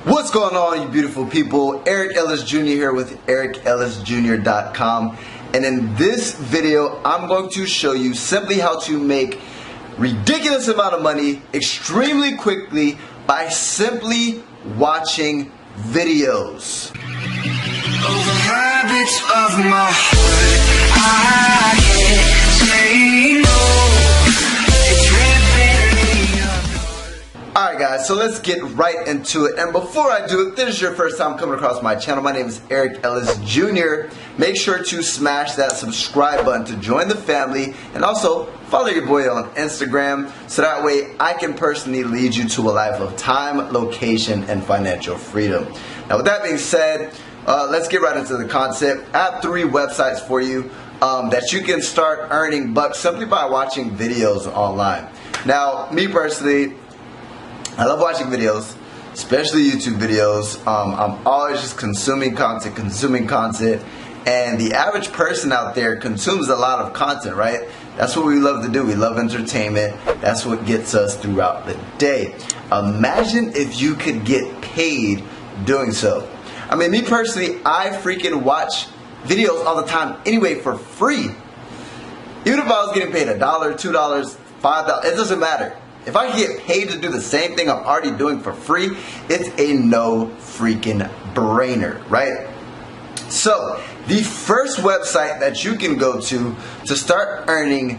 What's going on, you beautiful people? Eric Ellis Jr. here with EricEllisJr.com, and in this video I'm going to show you simply how to make ridiculous amount of money extremely quickly by simply watching videos. Over habits of my heart, I can't say no. Alright guys, so let's get right into it. And before I do it, if this is your first time coming across my channel, my name is Eric Ellis Jr. Make sure to smash that subscribe button to join the family, and also follow your boy on Instagram so that way I can personally lead you to a life of time, location, and financial freedom. Now with that being said, let's get right into the concept. I have 3 websites for you that you can start earning bucks simply by watching videos online. Now, me personally, I love watching videos, especially YouTube videos. I'm always just consuming content, and the average person out there consumes a lot of content, right? That's what we love to do. We love entertainment. That's what gets us throughout the day. Imagine if you could get paid doing so. I mean, me personally, I freaking watch videos all the time anyway for free. Even if I was getting paid $1, $2, $5, it doesn't matter. If I can get paid to do the same thing I'm already doing for free, it's a no freaking brainer, right? So, the first website that you can go to start earning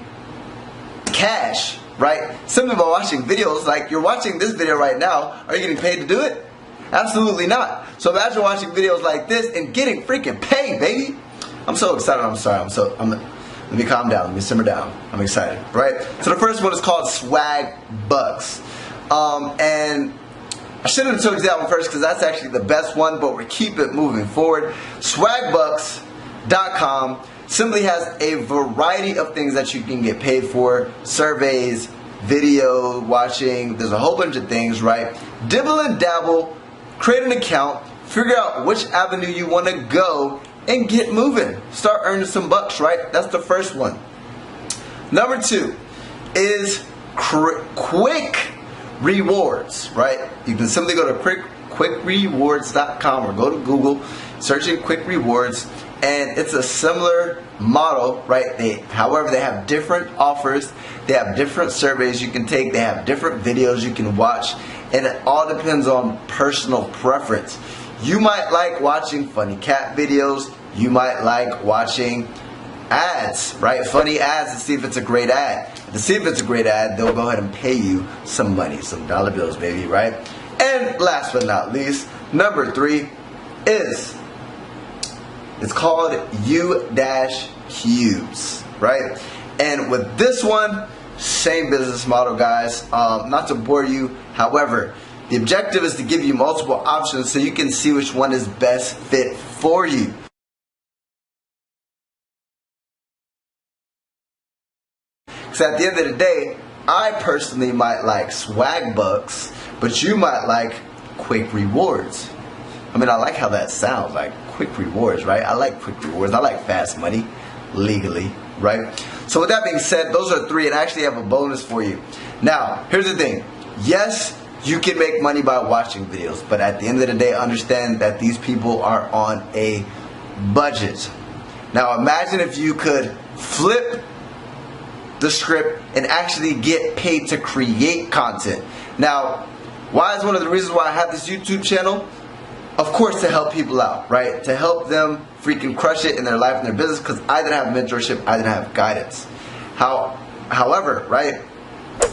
cash, right? Simply by watching videos. Like, you're watching this video right now. Are you getting paid to do it? Absolutely not. So imagine watching videos like this and getting freaking paid, baby. I'm so excited. I'm sorry. Let me calm down. Let me simmer down. I'm excited, right? So the first one is called Swag Bucks. And I should have told you that one first because that's actually the best one, but we'll keep it moving forward. Swagbucks.com simply has a variety of things that you can get paid for. Surveys, video watching, there's a whole bunch of things, right? Dibble and dabble, create an account, figure out which avenue you want to go, and get moving. Start earning some bucks, right? That's the first one. Number 2 is Quick Rewards, right? You can simply go to quickrewards.com or go to Google, search in Quick Rewards, and it's a similar model, right? However, they have different offers, they have different surveys you can take, they have different videos you can watch, and it all depends on personal preference. You might like watching funny cat videos. You might like watching ads, right? Funny ads to see if it's a great ad. To see if it's a great ad, they'll go ahead and pay you some money, some dollar bills, baby, right? And last but not least, number 3 is, it's called U-Cubes, right? And with this one, same business model, guys. Not to bore you, however, the objective is to give you multiple options so you can see which one is best fit for you. Because at the end of the day, I personally might like Swag Bucks, but you might like Quick Rewards. I mean, I like how that sounds, like Quick Rewards, right? I like Quick Rewards. I like fast money, legally, right? So with that being said, those are 3, and I actually have a bonus for you. Now, here's the thing. Yes, you can make money by watching videos, but at the end of the day, understand that these people are on a budget. Now imagine if you could flip the script and actually get paid to create content. Now, why is one of the reasons why I have this YouTube channel? Of course, to help people out, right? To help them freaking crush it in their life and their business, because I didn't have mentorship, I didn't have guidance. However, right,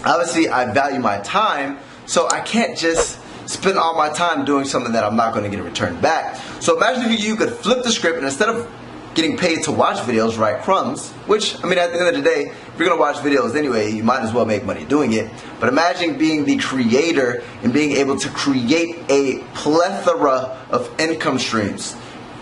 obviously I value my time, so I can't just spend all my time doing something that I'm not going to get a return back. So imagine if you could flip the script, and instead of getting paid to watch videos, right, crumbs, which, I mean, at the end of the day, if you're going to watch videos anyway, you might as well make money doing it. But imagine being the creator and being able to create a plethora of income streams.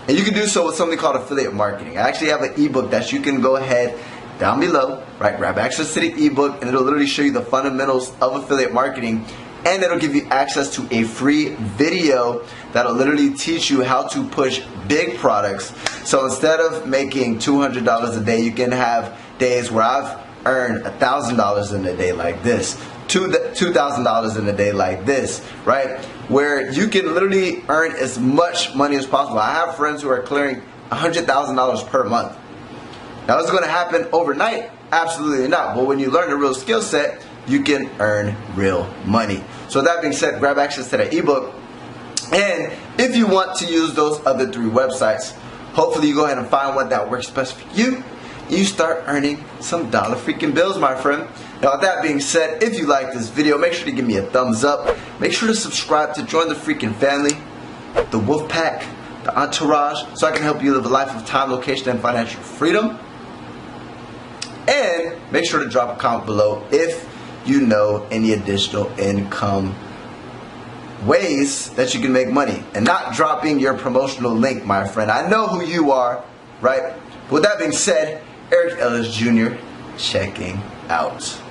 And you can do so with something called affiliate marketing. I actually have an ebook that you can go ahead down below, right, grab access to the ebook, and it'll literally show you the fundamentals of affiliate marketing, and it'll give you access to a free video that'll literally teach you how to push big products. So instead of making $200 a day, you can have days where I've earned $1,000 in a day like this, $2,000 in a day like this, right? Where you can literally earn as much money as possible. I have friends who are clearing $100,000 per month. Now, is it going to happen overnight? Absolutely not. But when you learn a real skill set, you can earn real money. So with that being said, grab access to that ebook. And if you want to use those other 3 websites, hopefully you go ahead and find one that works best for you. You start earning some dollar freaking bills, my friend. Now, with that being said, if you like this video, make sure to give me a thumbs up. Make sure to subscribe to join the freaking family, the wolf pack, the entourage, so I can help you live a life of time, location, and financial freedom. And make sure to drop a comment below if you know any additional income ways that you can make money, and not dropping your promotional link, my friend. I know who you are, right? With that being said, Eric Ellis Jr. checking out.